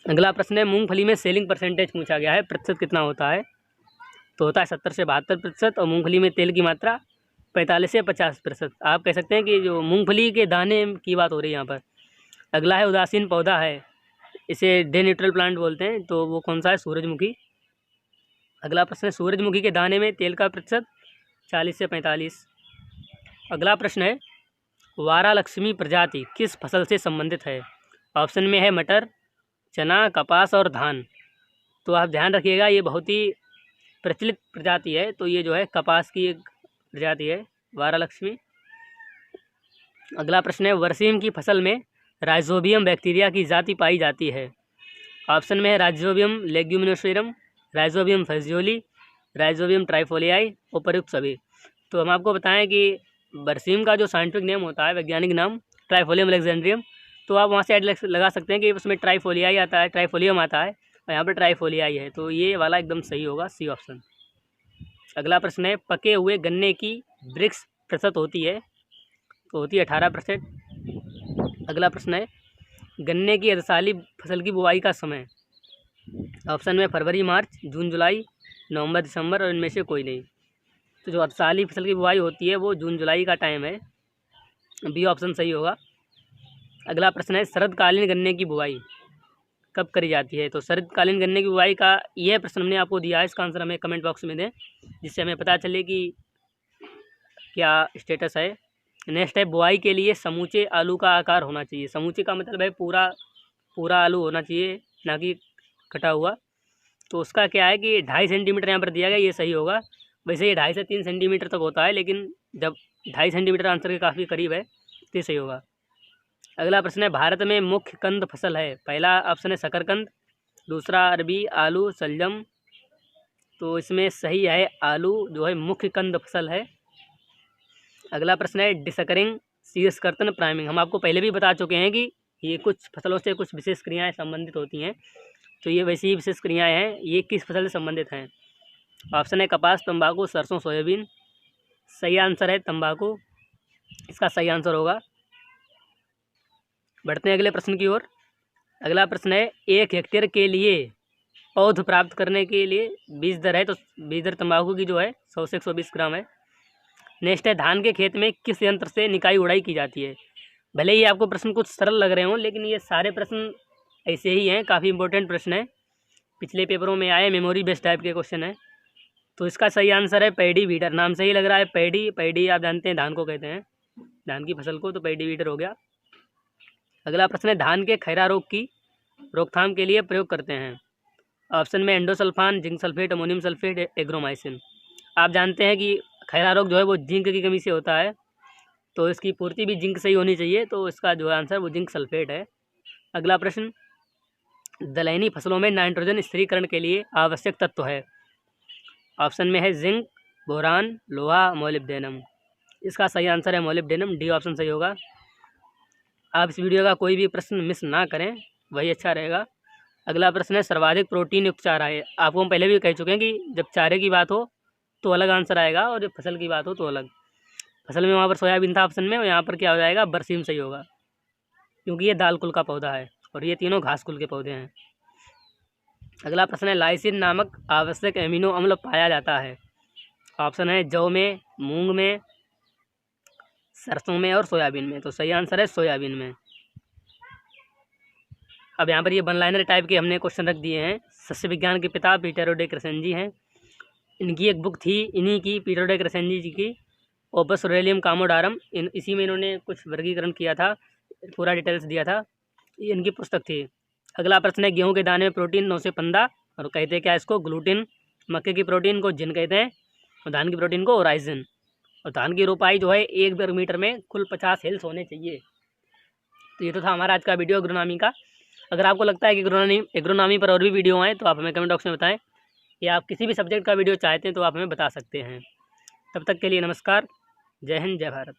अगला प्रश्न है, मूंगफली में सेलिंग परसेंटेज पूछा गया है, प्रतिशत कितना होता है? तो होता है 70 से 72%। और मूंगफली में तेल की मात्रा 45 से 50%। आप कह सकते हैं कि जो मूंगफली के दाने की बात हो रही है यहाँ पर। अगला है, उदासीन पौधा है, इसे डे न्यूट्रल प्लांट बोलते हैं, तो वो कौन सा है? सूरजमुखी। अगला प्रश्न है, सूरजमुखी के दाने में तेल का प्रतिशत 40 से 45। अगला प्रश्न है, वारालक्ष्मी प्रजाति किस फसल से संबंधित है? ऑप्शन में है मटर, चना, कपास और धान। तो आप ध्यान रखिएगा, ये बहुत ही प्रचलित प्रजाति है, तो ये जो है कपास की एक प्रजाति है, वारालक्ष्मी। अगला प्रश्न है, बरसीम की फसल में राइजोबियम बैक्टीरिया की जाति पाई जाती है? ऑप्शन में है राइजोबियम लेग्यूमिनोसोरम, राइजोबियम फेजियोली, राइजोबियम ट्राइफोलियाई, उपयुक्त सभी। तो हम आपको बताएं कि बरसीम का जो साइंटिफिक नेम होता है, वैज्ञानिक नाम, ट्राइफोलियम अलेक्जेंड्रियम। तो आप वहाँ से ऐड लगा सकते हैं कि उसमें ट्राइफोलियाई आता है, ट्राइफोलियम आता है, और यहाँ पर ट्राइफोलियाई है, तो ये वाला एकदम सही होगा, सी ऑप्शन। अगला प्रश्न है, पके हुए गन्ने की ब्रिक्स प्रतिशत होती है? तो होती है 18%। अगला प्रश्न है, गन्ने की अर्धशाली फसल की बुवाई का समय? ऑप्शन में फरवरी मार्च, जून जुलाई, नवंबर दिसंबर, और इनमें से कोई नहीं। तो जो अर्धशाली फसल की बुवाई होती है वो जून जुलाई का टाइम है, बी ऑप्शन सही होगा। अगला प्रश्न है, शरदकालीन गन्ने की बुवाई कब करी जाती है? तो शरदकालीन गन्ने की बुवाई का यह प्रश्न हमने आपको दिया है, इसका आंसर हमें कमेंट बॉक्स में दें, जिससे हमें पता चले कि क्या स्टेटस है। नेक्स्ट है, बुआई के लिए समूचे आलू का आकार होना चाहिए? समूचे का मतलब है पूरा पूरा आलू होना चाहिए, ना कि कटा हुआ। तो उसका क्या है कि 2.5 सेंटीमीटर यहाँ पर दिया गया, ये सही होगा। वैसे ये 2.5 से 3 सेंटीमीटर तक होता है, लेकिन जब 2.5 सेंटीमीटर आंसर के काफ़ी करीब है तो ये सही होगा। अगला प्रश्न है, भारत में मुख्य कंद फसल है? पहला ऑप्शन है शकरकंद, दूसरा अरबी, आलू, शलजम। तो इसमें सही है आलू, जो है मुख्य कंद फसल है। अगला प्रश्न है, डिसकरिंग, शीर्ष कर्तन, प्राइमिंग। हम आपको पहले भी बता चुके हैं कि ये कुछ फसलों से कुछ विशेष क्रियाएं संबंधित होती हैं, तो ये वैसी ही विशेष क्रियाएं हैं। ये किस फसल से संबंधित हैं? ऑप्शन है कपास, तंबाकू, सरसों, सोयाबीन। सही आंसर है तंबाकू, इसका सही आंसर होगा। बढ़ते हैं अगले प्रश्न की ओर। अगला प्रश्न है, 1 हेक्टेयर के लिए पौध प्राप्त करने के लिए बीज दर है, तो बीज दर तंबाकू की जो है 100 से 120 ग्राम है। नेक्स्ट है, धान के खेत में किस यंत्र से निकाई उड़ाई की जाती है? भले ही आपको प्रश्न कुछ सरल लग रहे हों, लेकिन ये सारे प्रश्न ऐसे ही हैं, काफ़ी इंपॉर्टेंट प्रश्न है, पिछले पेपरों में आए, मेमोरी बेस्ड टाइप के क्वेश्चन है। तो इसका सही आंसर है पैडी वीडर। नाम सही लग रहा है, पैडी। पैडी आप जानते हैं धान को कहते हैं, धान की फसल को, तो पैडी वीडर हो गया। अगला प्रश्न है, धान के खैरा रोग की रोकथाम के लिए प्रयोग करते हैं? ऑप्शन में endosulfan, zinc sulphate, ammonium sulphate, agromycin. आप जानते हैं कि खैरा रोग जो है वो जिंक की कमी से होता है, तो इसकी पूर्ति भी जिंक से ही होनी चाहिए, तो इसका जो आंसर वो जिंक सल्फेट है। अगला प्रश्न, दलहनी फसलों में नाइट्रोजन स्थिरीकरण के लिए आवश्यक तत्व है? ऑप्शन में है जिंक, बोरान, लोहा, मोलिब्डेनम। इसका सही आंसर है मोलिब्डेनम, डी ऑप्शन सही होगा। आप इस वीडियो का कोई भी प्रश्न मिस ना करें, वही अच्छा रहेगा। अगला प्रश्न है, सर्वाधिक प्रोटीन युक्त चारा है? आपको हम पहले भी कह चुके हैं कि जब चारे की बात हो तो अलग आंसर आएगा, और जब फसल की बात हो तो अलग। फसल में वहाँ पर सोयाबीन था ऑप्शन में, और यहाँ पर क्या हो जाएगा, बरसीम सही होगा, क्योंकि ये दाल कुल का पौधा है और ये तीनों घास कुल के पौधे हैं। अगला प्रश्न है, लाइसिन नामक आवश्यक एमिनो अम्ल पाया जाता है? ऑप्शन है जौ में, मूंग में, सरसों में और सोयाबीन में। तो सही आंसर है सोयाबीन में। अब यहाँ पर ये वन लाइनर टाइप के हमने क्वेश्चन रख दिए हैं। सस्य विज्ञान के पिता पीटर डे क्रसेंजी हैं, इनकी एक बुक थी, इन्हीं की, पीटर डे क्रसेंजी जी की, ओपस ऑरेलियम कामोडारम। इसी में इन्होंने कुछ वर्गीकरण किया था, पूरा डिटेल्स दिया था, ये इनकी पुस्तक थी। अगला प्रश्न है, गेहूं के दाने में प्रोटीन 9 से 15, और कहते हैं क्या इसको, ग्लूटिन। मक्के की प्रोटीन को जिन कहते हैं, और धान की प्रोटीन को ओराइजिन। और धान की रोपाई जो है 1 वर्ग मीटर में कुल 50 हिल्स होने चाहिए। तो ये तो था हमारा आज का वीडियो एग्रोनॉमी का। अगर आपको लगता है कि एग्रोनॉमी पर और भी वीडियो आएँ तो आप हमें कमेंट बॉक्स में बताएं, या आप किसी भी सब्जेक्ट का वीडियो चाहते हैं तो आप हमें बता सकते हैं। तब तक के लिए नमस्कार, जय हिंद, जय भारत।